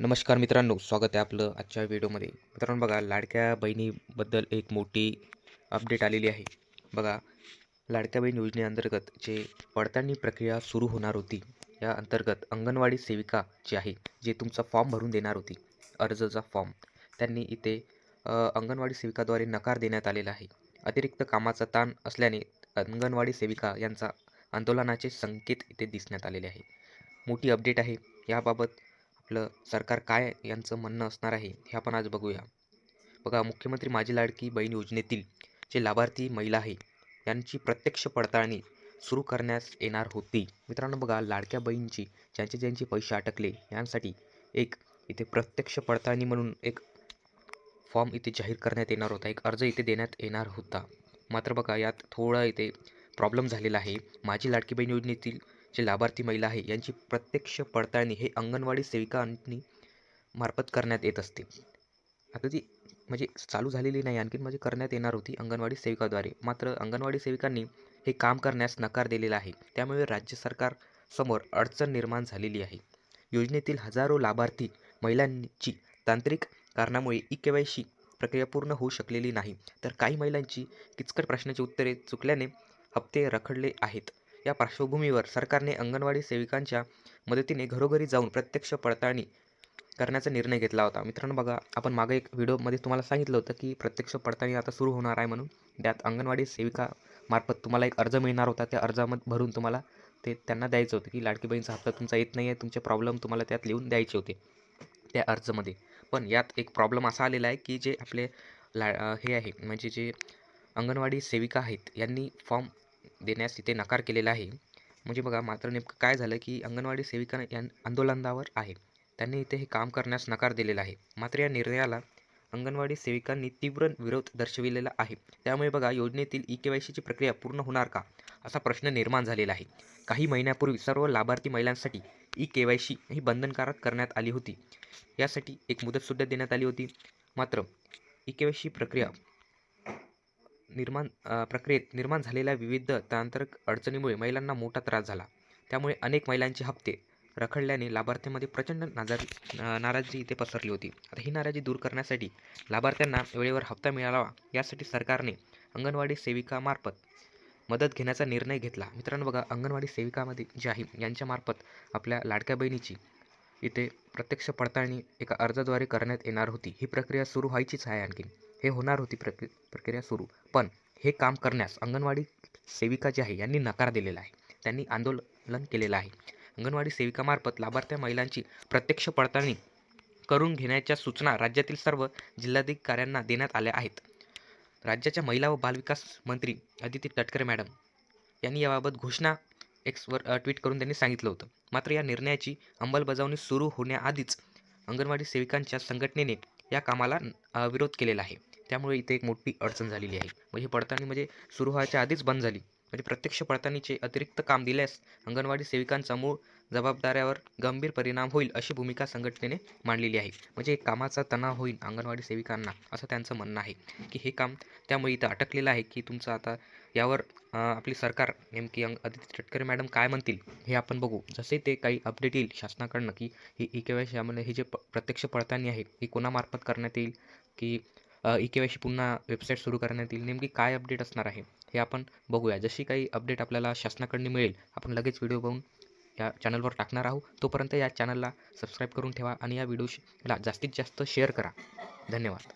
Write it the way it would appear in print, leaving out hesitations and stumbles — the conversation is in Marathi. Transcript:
नमस्कार मित्रांनो, स्वागत आहे आपलं आजच्या व्हिडिओमध्ये. मित्रांनो बघा, लाडक्या बहिणीबद्दल एक मोठी अपडेट आलेली आहे. बघा, लाडक्या बहीण योजनेअंतर्गत जे पडताळणी प्रक्रिया सुरू होणार होती, या अंतर्गत अंगणवाडी सेविका जी आहे, जे तुमचा फॉर्म भरून देणार होती, अर्जाचा फॉर्म, त्यांनी इथे अंगणवाडी सेविकाद्वारे नकार देण्यात आलेला आहे. अतिरिक्त कामाचा ताण असल्याने अंगणवाडी सेविका यांचा आंदोलनाचे संकेत इथे दिसण्यात आलेले आहे. मोठी अपडेट आहे. याबाबत आपलं सरकार काय यांचं म्हणणं असणार आहे, हे आपण आज बघूया. बघा, मुख्यमंत्री माझी लाडकी बहीण योजनेतील जे लाभार्थी महिला आहे, यांची प्रत्यक्ष पडताळणी सुरू करण्यास येणार होती. मित्रांनो बघा, लाडक्या बहीणची ज्यांचे ज्यांचे पैसे अटकले यांसाठी एक इथे प्रत्यक्ष पडताळणी म्हणून एक फॉर्म इथे जाहीर करण्यात येणार होता, एक अर्ज इथे देण्यात येणार होता. मात्र बघा, यात थोडा इथे प्रॉब्लेम झालेला आहे. माझी लाडकी बहीण योजनेतील जे लाभार्थी महिला आहे, यांची प्रत्यक्ष पडताळणी हे अंगणवाडी सेविकांनी मार्फत करण्यात येत असते. आता ती म्हणजे चालू झालेली नाही, आणखीन म्हणजे करण्यात येणार होती अंगणवाडी सेविकाद्वारे. मात्र अंगणवाडी सेविकांनी हे काम करण्यास नकार दिलेला आहे. त्यामुळे राज्य सरकारसमोर अडचण निर्माण झालेली आहे. योजनेतील हजारो लाभार्थी महिलांची तांत्रिक कारणामुळे ई-के-वाय-सी प्रक्रिया पूर्ण होऊ शकलेली नाही. तर काही महिलांची किचकट प्रश्नाची उत्तरे चुकल्याने हप्ते रखडले आहेत. या पार्श्वभूमीवर सरकारने अंगणवाडी सेविकांच्या मदतीने घरोघरी जाऊन प्रत्यक्ष पडताळणी करण्याचा निर्णय घेतला होता. मित्रांनो बघा, आपण मागे एक व्हिडिओमध्ये तुम्हाला सांगितलं होतं की प्रत्यक्ष पडताळणी आता सुरू होणार आहे म्हणून. त्यात अंगणवाडी सेविकामार्फत तुम्हाला एक अर्ज मिळणार होता. त्या अर्जामध्ये भरून तुम्हाला ते त्यांना द्यायचं होतं की लाडकी बहीणचा हप्ता तुमचा येत नाही आहे, तुमचे प्रॉब्लेम तुम्हाला त्यात लिहून द्यायचे होते त्या अर्जामध्ये. पण यात एक प्रॉब्लेम असा आलेला आहे की जे आपले हे आहे, म्हणजे जे अंगणवाडी सेविका आहेत, यांनी फॉर्म देण्यास इथे नकार केलेला आहे. म्हणजे बघा, मात्र नेमकं काय झालं की अंगणवाडी सेविका या आंदोलनावर आहे. त्यांनी इथे हे काम करण्यास नकार दिलेला आहे. मात्र या निर्णयाला अंगणवाडी सेविकांनी तीव्र विरोध दर्शविलेला आहे. त्यामुळे बघा, योजनेतील ई-के-वाय-सीची प्रक्रिया पूर्ण होणार का, असा प्रश्न निर्माण झालेला आहे. काही महिन्यापूर्वी सर्व लाभार्थी महिलांसाठी ई-के-वाय-सी ही बंधनकारक करण्यात आली होती. यासाठी एक मुदतसुद्धा देण्यात आली होती. मात्र ई-के-वाय-सी प्रक्रियेत निर्माण झालेल्या विविध तांत्रिक अडचणीमुळे महिलांना मोठा त्रास झाला. त्यामुळे अनेक महिलांचे हप्ते रखडल्याने लाभार्थ्यांमध्ये प्रचंड नाराजी इथे पसरली होती. आता ही नाराजी दूर करण्यासाठी लाभार्थ्यांना वेळेवर हप्ता मिळावा, यासाठी सरकारने अंगणवाडी सेविकामार्फत मदत घेण्याचा निर्णय घेतला. मित्रांनो बघा, अंगणवाडी सेविकामध्ये जे आहे यांच्यामार्फत आपल्या लाडक्या बहिणीची इथे प्रत्यक्ष पडताळणी एका अर्जाद्वारे करण्यात येणार होती. ही प्रक्रिया सुरू व्हायचीच आहे. आणखीन हे होणार होती प्रक्रिया सुरू. पण हे काम करण्यास अंगणवाडी सेविका जी आहे यांनी नकार दिलेला आहे. त्यांनी आंदोलन केलेलं आहे. अंगणवाडी सेविकामार्फत लाभार्थ्या महिलांची प्रत्यक्ष पडताळणी करून घेण्याच्या सूचना राज्यातील सर्व जिल्हाधिकाऱ्यांना देण्यात आल्या आहेत. राज्याच्या महिला व बालविकास मंत्री अदिती तटकरे मॅडम यांनी याबाबत घोषणा एक्सवर ट्विट करून त्यांनी सांगितलं होतं. मात्र या निर्णयाची अंमलबजावणी सुरू होण्याआधीच अंगणवाडी सेविकांच्या संघटनेने या कामाला विरोध केलेला आहे. त्यामुळे इथे एक मोठी अडचण झालेली आहे. म्हणजे पडताळणी म्हणजे सुरू व्हायच्या आधीच बंद झाली. म्हणजे प्रत्यक्ष पडताळणीचे अतिरिक्त काम दिल्यास अंगणवाडी सेविकांचा मूळ जबाबदाऱ्यावर गंभीर परिणाम होईल, अशी भूमिका संघटनेने मांडलेली आहे. म्हणजे कामाचा तणाव होईल अंगणवाडी सेविकांना, असं त्यांचं म्हणणं आहे की हे काम त्यामुळे इथं अटकलेलं आहे की तुमचं आता यावर आपली सरकार नेमकी अदिती तटकरे मॅडम काय म्हणतील हे आपण बघू. जसे ते काही अपडेट येईल शासनाकडनं की ही ई-के-वाय-सी यामध्ये हे जे प्रत्यक्ष पडताळणी आहे ही कोणामार्फत करण्यात येईल, की ई-के-वाय-सी पुन्हा वेबसाईट सुरू करण्यात येईल, नेमकी काय अपडेट असणार आहे हे आपण बघूया. जशी काही अपडेट आपल्याला शासनाकडून मिळेल, आपण लगेच व्हिडिओ बनवून या चॅनलवर टाकणार आहोत. तोपर्यंत या चॅनलला सबस्क्राईब करून ठेवा आणि या व्हिडिओला जास्तीत जास्त शेअर करा. धन्यवाद.